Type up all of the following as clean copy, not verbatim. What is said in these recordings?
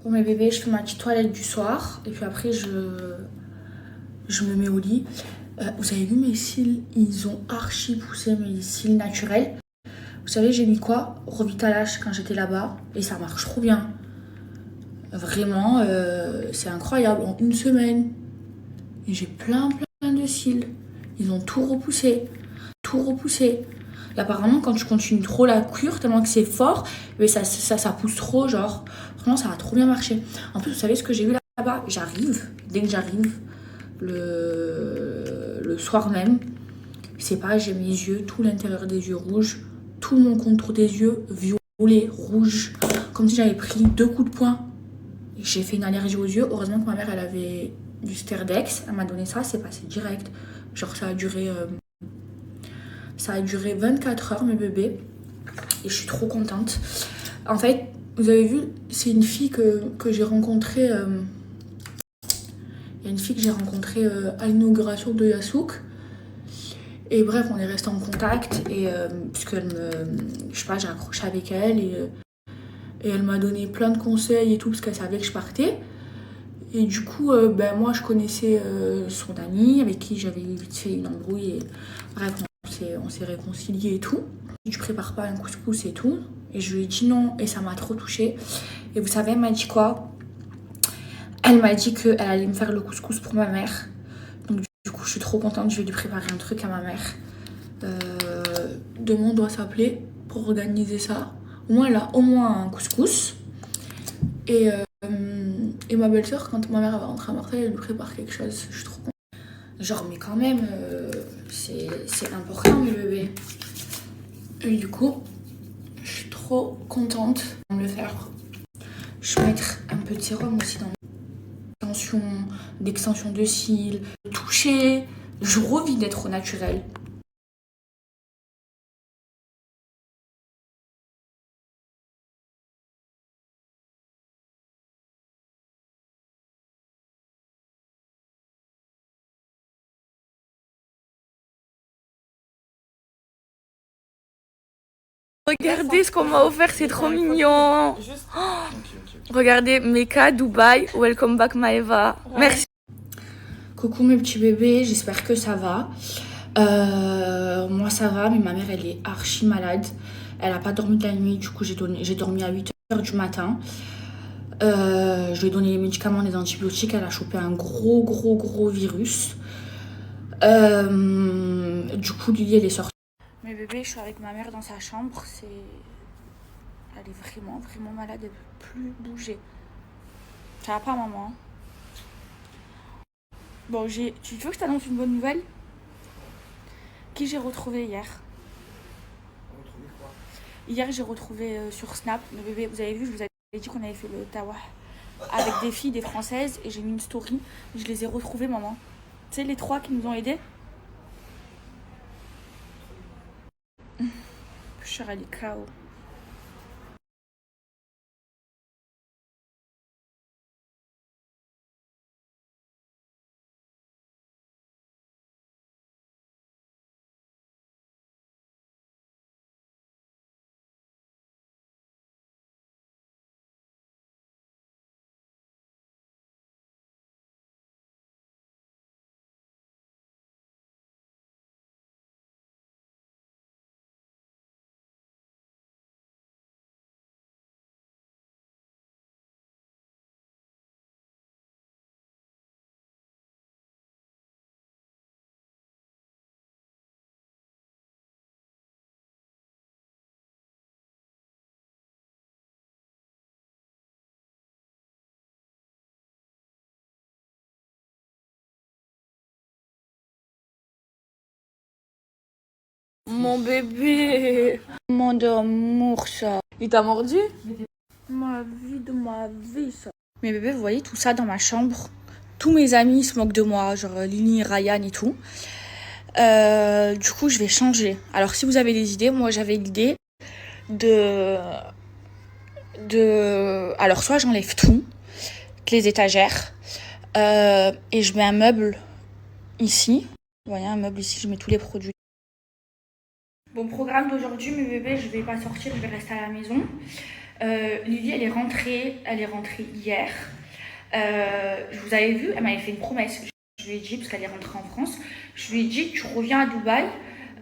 Pour mes bébés, je fais ma petite toilette du soir. Et puis après, je me mets au lit. Vous avez vu mes cils? Ils ont archi poussé, mes cils naturels. Vous savez, j'ai mis quoi? Revitalage quand j'étais là-bas. Et ça marche trop bien. Vraiment, c'est incroyable. En une semaine, j'ai plein de cils. Ils ont tout repoussé. Tout repoussé. Et apparemment, quand tu continues trop la cure, tellement que c'est fort, mais ça pousse trop, genre. Franchement, ça a trop bien marché. En plus, vous savez ce que j'ai vu là-bas? J'arrive, dès que j'arrive, le soir même, c'est pareil, j'ai mes yeux, tout l'intérieur des yeux rouges, tout mon contour des yeux violet, rouge, comme si j'avais pris 2 coups de poing. J'ai fait une allergie aux yeux. Heureusement que ma mère, elle avait du Sterdex. Elle m'a donné ça, c'est passé direct. Genre, ça a duré 24 heures, mes bébés. Et je suis trop contente. En fait, vous avez vu, c'est une fille que j'ai rencontrée. Il y a une fille que j'ai rencontrée à l'inauguration de Yasouk. Et bref, on est resté en contact. Et puisqu'elle je sais pas, j'ai accroché avec elle. Et elle m'a donné plein de conseils et tout, parce qu'elle savait que je partais. Et du coup, moi, je connaissais son ami, avec qui j'avais vite fait une embrouille. Et bref, on s'est réconciliés et tout. Tu prépares pas un couscous et tout. Et je lui ai dit non, et ça m'a trop touchée. Et vous savez, elle m'a dit quoi? Elle m'a dit qu'elle allait me faire le couscous pour ma mère. Donc du coup, je suis trop contente, je vais lui préparer un truc à ma mère. Demain, on doit s'appeler pour organiser ça. Au moins, elle a au moins un couscous. Et ma belle-sœur, quand ma mère va rentrer à Marseille, elle lui prépare quelque chose. Je suis trop contente. Genre, mais quand même, c'est important, mes bébés. Et du coup, je suis trop contente de le faire. Je vais mettre un peu de sérum aussi dans d'extension de cils, toucher. Je revis d'être au naturel. Regardez ce qu'on m'a offert, c'est trop mignon. Regardez, Mecca, Dubaï, welcome back Maeva. Merci. Coucou mes petits bébés, j'espère que ça va. Moi ça va, mais ma mère elle est archi malade. Elle a pas dormi de la nuit, du coup j'ai dormi à 8h du matin. Je lui ai donné les médicaments, les antibiotiques, elle a chopé un gros virus. Du coup Lily elle est sortie. Mes bébés, je suis avec ma mère dans sa chambre, elle est vraiment malade, elle peut plus bouger. Ça va pas maman? Bon, tu veux que je t'annonce une bonne nouvelle? Qui j'ai retrouvé hier? Retrouver quoi? Hier, j'ai retrouvé sur Snap mes bébés. Vous avez vu, je vous avais dit qu'on avait fait le tawah avec des filles, des françaises, et j'ai mis une story. Je les ai retrouvées, maman. Tu sais, les 3 qui nous ont aidés. Je suis allée KO. Mon bébé, mon d'amour ça. Il t'a mordu? Ma vie de ma vie ça. Mes bébés, vous voyez tout ça dans ma chambre. Tous mes amis se moquent de moi, genre Lily, Ryan et tout. Du coup, je vais changer. Alors, si vous avez des idées, moi j'avais l'idée alors, soit j'enlève tout, les étagères, et je mets un meuble ici. Vous voyez, un meuble ici, je mets tous les produits. Bon, programme d'aujourd'hui, mes bébés, je vais pas sortir, je vais rester à la maison. Lily, elle est rentrée hier. Je vous avais vu, elle m'avait fait une promesse. Je lui ai dit, parce qu'elle est rentrée en France, je lui ai dit, tu reviens à Dubaï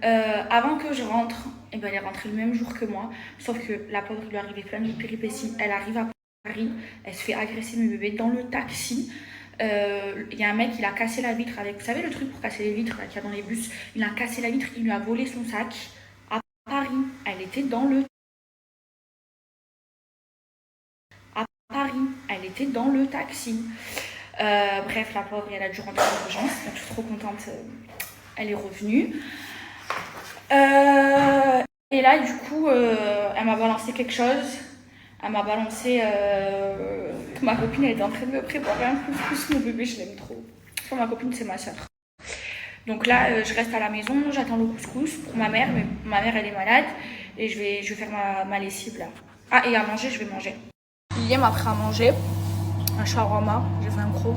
avant que je rentre. Et ben, elle est rentrée le même jour que moi. Sauf que la pauvre, il lui est arrivé plein de péripéties. Elle arrive à Paris, elle se fait agresser mes bébés dans le taxi. Il y a un mec, il a cassé la vitre avec, vous savez le truc pour casser les vitres qu'il y a dans les bus, il a cassé la vitre, il lui a volé son sac à Paris. Elle était dans le taxi. Bref, la pauvre, elle a dû rentrer en urgence. Je suis trop contente, elle est revenue. Et là, du coup, elle m'a balancé quelque chose. Elle m'a balancé que ma copine, elle était en train de me préparer un couscous. Mon bébé, je l'aime trop. Ma copine, c'est ma soeur. Donc là, je reste à la maison, j'attends le couscous pour ma mère, mais ma mère, elle est malade. Et je vais faire ma lessive là. Ah, et à manger, je vais manger. Hier, m'a pris à manger un shawarma, j'ai fait un gros.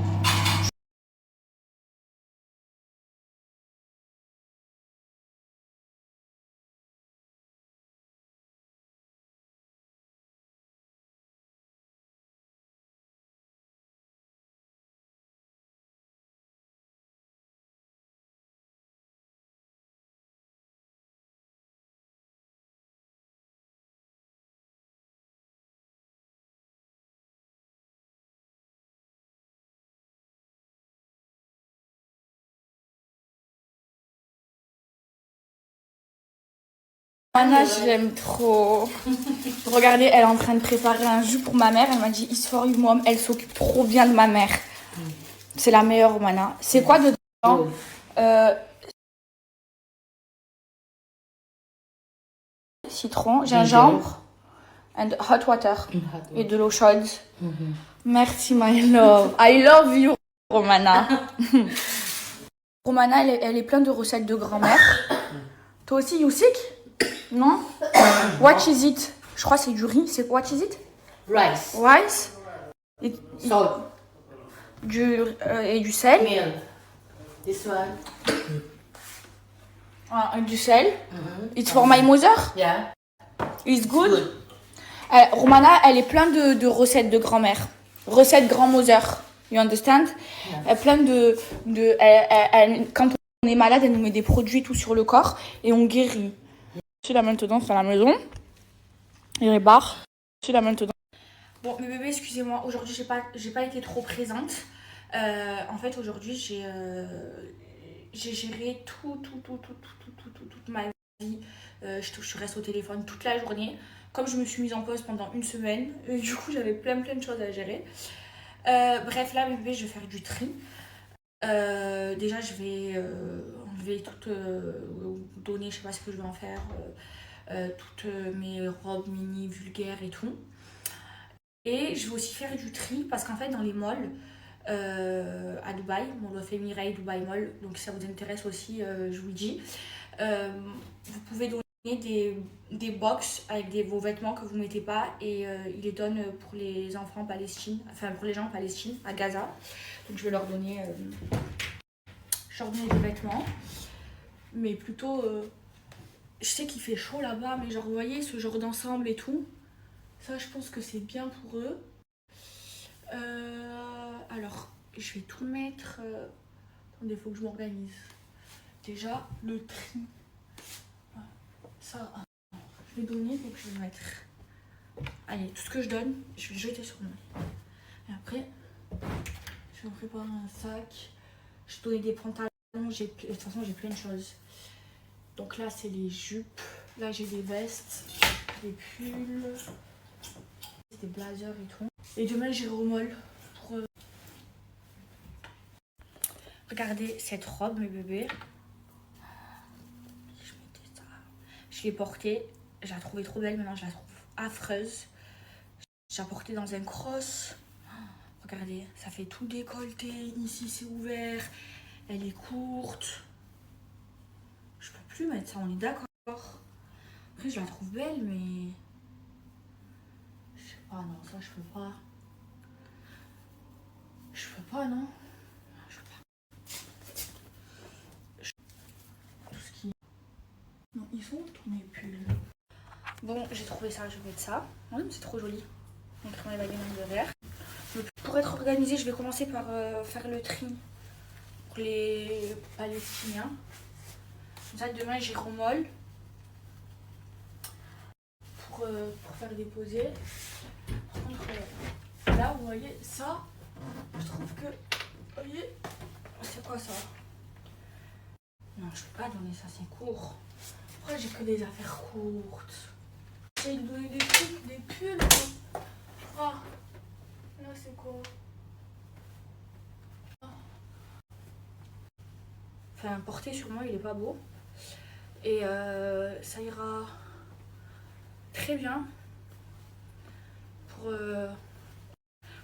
Anna, je l'aime trop. Regardez, elle est en train de préparer un jus pour ma mère. Elle m'a dit, It's for you, mom. Elle s'occupe trop bien de ma mère. C'est la meilleure, Romana. C'est quoi dedans? Citron, gingembre, and hot water. Et de l'eau chaude. Merci, my love. I love you, Romana. Romana, elle est pleine de recettes de grand-mère. Toi aussi, you sick? Non? What is it? Je crois que c'est du riz. C'est what is it? Rice. Rice? Salt. Et du sel. Milk. This one. Du sel. It's for my mother? Yeah. It's good? Romana, elle est pleine de recettes de grand-mère. Recettes grand-mother. You understand? Yeah. Plein quand on est malade, elle nous met des produits tout sur le corps et on guérit. Je suis là maintenant à la maison. Il est barre. Je suis là maintenant. Bon, mes bébés, excusez-moi. Aujourd'hui, j'ai pas été trop présente. En fait, aujourd'hui, j'ai géré toute ma vie. Je reste au téléphone toute la journée. Comme je me suis mise en pause pendant une semaine, du coup, j'avais plein de choses à gérer. Bref, là, mes bébés, je vais faire du tri. Déjà, je vais enlever toutes, donner, je sais pas ce que je vais en faire, toutes mes robes mini vulgaires et tout. Et je vais aussi faire du tri parce qu'en fait, dans les malls à Dubaï, mon Love Emiray Dubaï Mall, donc si ça vous intéresse aussi, je vous le dis, vous pouvez donner des box avec vos vêtements que vous mettez pas et ils les donnent pour les enfants en Palestine, enfin pour les gens en Palestine, à Gaza. Donc je vais leur donner des vêtements, mais plutôt je sais qu'il fait chaud là-bas, mais genre vous voyez ce genre d'ensemble et tout, ça je pense que c'est bien pour eux. Alors je vais tout mettre, attendez, il faut que je m'organise. Déjà le tri, ça je vais donner, donc je vais mettre, allez, tout ce que je donne je vais le jeter sur moi, et après je vais me préparer un sac. Je donnais des pantalons, de toute façon j'ai plein de choses. Donc là c'est les jupes, là j'ai des vestes, des pulls, des blazers et tout. Et demain j'irai au mall pour... Regardez cette robe mes bébés. Je l'ai portée, je la trouvais trop belle, maintenant je la trouve affreuse. Je l'ai portée dans un cross. Regardez, ça fait tout décolleté, ici c'est ouvert, elle est courte. Je peux plus mettre ça, on est d'accord. Après je la trouve belle, mais... Je sais pas, non, ça je peux pas. Je peux pas, non. Je peux pas. Tout ce qui... Non, ils sont où tous mes pulls? Bon, j'ai trouvé ça, je vais mettre ça. Oui, c'est trop joli. Donc, on les baguettes de verre. Pour être organisée, je vais commencer par faire le tri pour les Palestiniens. Comme ça, demain, j'irai au mall pour faire déposer. Par contre, là, vous voyez, ça, je trouve que... Vous voyez, c'est quoi ça? Non, je peux pas donner ça, c'est court. Pourquoi j'ai que des affaires courtes? J'essaie de donner des trucs, des pulls. Ah, là c'est quoi? Enfin, porté sur moi, il est pas beau. Et ça ira très bien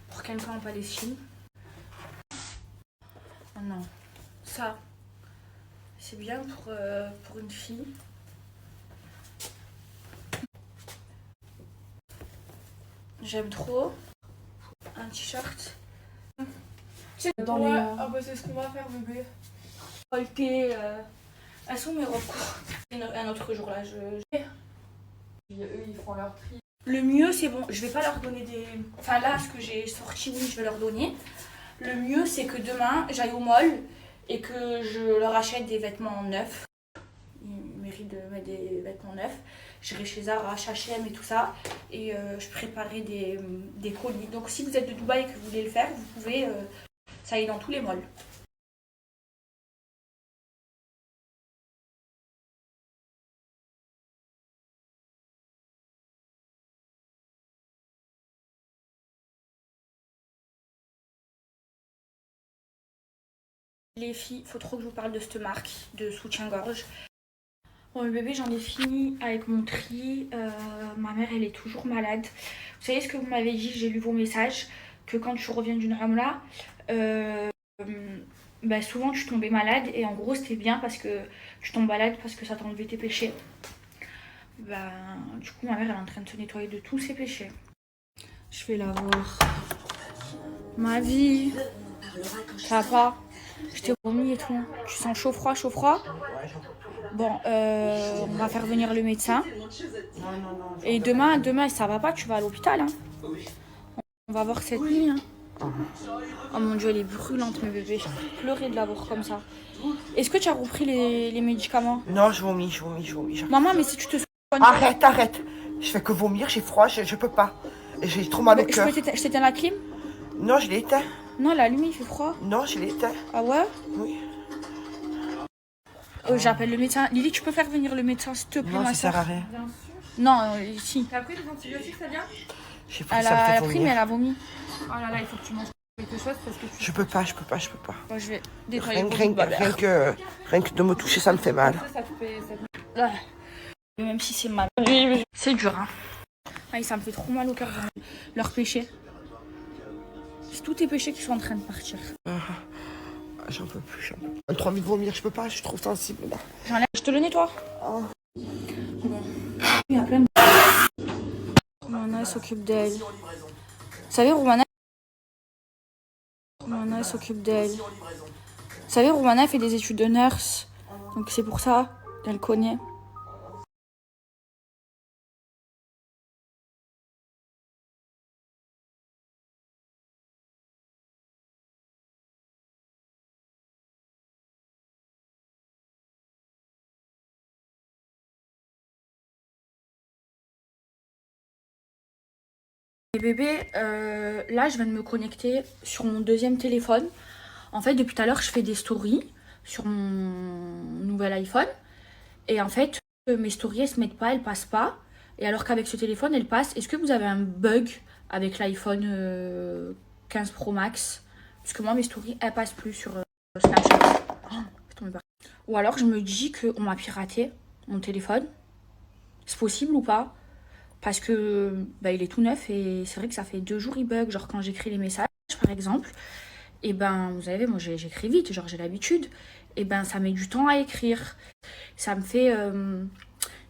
pour quelqu'un en Palestine. Oh non, ça, c'est bien pour une fille. J'aime trop. Un t-shirt. Dans ouais, ah bah c'est ce qu'on va faire bébé. Elles sont mes robes courtes. Un autre jour là, eux ils font leur tri. Le mieux c'est bon, je vais pas leur donner des... Enfin là ce que j'ai sorti, oui je vais leur donner. Le mieux c'est que demain j'aille au mall et que je leur achète des vêtements neufs. Ils méritent de mettre des vêtements neufs. J'irai chez Zara, H&M et tout ça. Et je préparerai des colis. Donc si vous êtes de Dubaï et que vous voulez le faire, vous pouvez... ça y est dans tous les malls. Les filles, faut trop que je vous parle de cette marque de soutien-gorge. Bon le bébé, j'en ai fini avec mon tri. Ma mère, elle est toujours malade. Vous savez ce que vous m'avez dit, j'ai lu vos messages, que quand tu reviens d'une ramla, bah souvent tu tombais malade. Et en gros, c'était bien parce que tu tombes malade parce que ça t'enlevait tes péchés. Bah, du coup, ma mère, elle est en train de se nettoyer de tous ses péchés. Je vais la voir. Ma vie. Ça va pas? Je t'ai vomi et tout. Tu sens chaud froid, chaud froid? Bon, on va faire venir le médecin. Et demain ça va pas, tu vas à l'hôpital. Hein. On va voir cette nuit. Hein. Oh mon dieu, elle est brûlante, mes bébés. Je pleurais de la voir comme ça. Est-ce que tu as repris les médicaments? Non, je vomis. Maman, mais si tu te soignes... Arrête. Je fais que vomir, j'ai froid, je peux pas. J'ai trop mal au cœur. Je t'éteins la clim? Non, je l'ai éteint. Non, la lumière, il fait froid. Non, je l'ai éteint. Ah ouais? Oui. J'appelle le médecin. Lily, tu peux faire venir le médecin, s'il te plaît, Non, ma ça sert soeur? à rien. Non, si. T'as pris des antibiotiques, ça vient? J'ai pris Elle ça me a fait pris, mais vomir. elle a vomi. Oh là là, il faut que tu manges quelque chose parce que tu... Je peux pas. Bon, je vais nettoyer le Rien que de me toucher, ça me fait mal. Ça te fait... Ah. Même si c'est mal. C'est dur, hein. Ah, ça me fait trop mal au cœur de leurs péchés. C'est tous tes péchés qui sont en train de partir. J'en peux plus. 3000 vomir, je peux pas, je suis trop sensible là. J'enlève, je te le nettoie. Oh. Bon. Il y a plein de... Romana s'occupe d'elle. Vous savez, Romana s'occupe d'elle. Vous savez, Romana fait des études de nurse. Donc c'est pour ça qu'elle connaît. Les bébés, là je viens de me connecter sur mon deuxième téléphone. En fait, depuis tout à l'heure, je fais des stories sur mon nouvel iPhone. Et en fait, mes stories, elles se mettent pas, elles passent pas. Et alors qu'avec ce téléphone, elles passent. Est-ce que vous avez un bug avec l'iPhone 15 Pro Max? Parce que moi, mes stories, elles passent plus sur Snapchat. Oh, ou alors, je me dis qu'on m'a piraté mon téléphone. C'est possible ou pas? Parce que bah, il est tout neuf et c'est vrai que ça fait 2 jours il bug. Genre quand j'écris les messages par exemple, et ben vous savez, moi j'écris vite, genre j'ai l'habitude. Et ben ça met du temps à écrire. Ça me fait...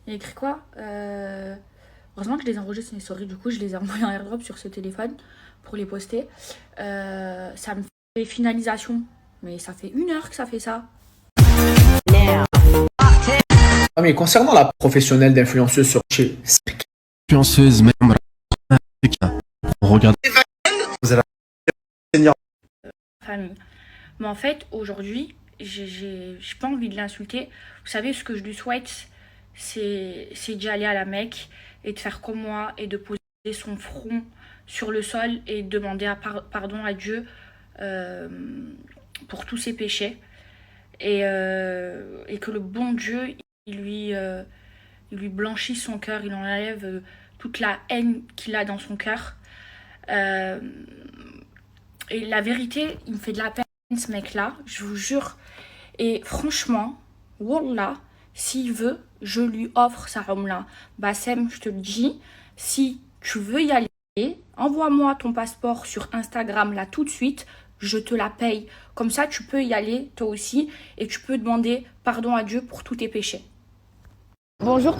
il a écrit quoi? Heureusement que je les enregistre sur les stories, du coup je les ai envoyés en airdrop sur ce téléphone pour les poster. Ça me fait finalisation. Mais ça fait 1 heure que ça fait ça. Ah, mais concernant la professionnelle d'influenceuse sur chez Influenceuse, même regardez. Famille. Mais en fait, aujourd'hui, j'ai pas envie de l'insulter. Vous savez, ce que je lui souhaite, c'est d'y aller à la Mecque et de faire comme moi et de poser son front sur le sol et de demander pardon à Dieu pour tous ses péchés. Et que le bon Dieu, il lui blanchisse son cœur, il enlève toute la haine qu'il a dans son cœur. Et la vérité, il me fait de la peine, ce mec-là, je vous jure. Et franchement, wallah, s'il veut, je lui offre sa Umrah. Bassem, je te le dis, si tu veux y aller, envoie-moi ton passeport sur Instagram là tout de suite, je te la paye. Comme ça, tu peux y aller toi aussi et tu peux demander pardon à Dieu pour tous tes péchés. Bonjour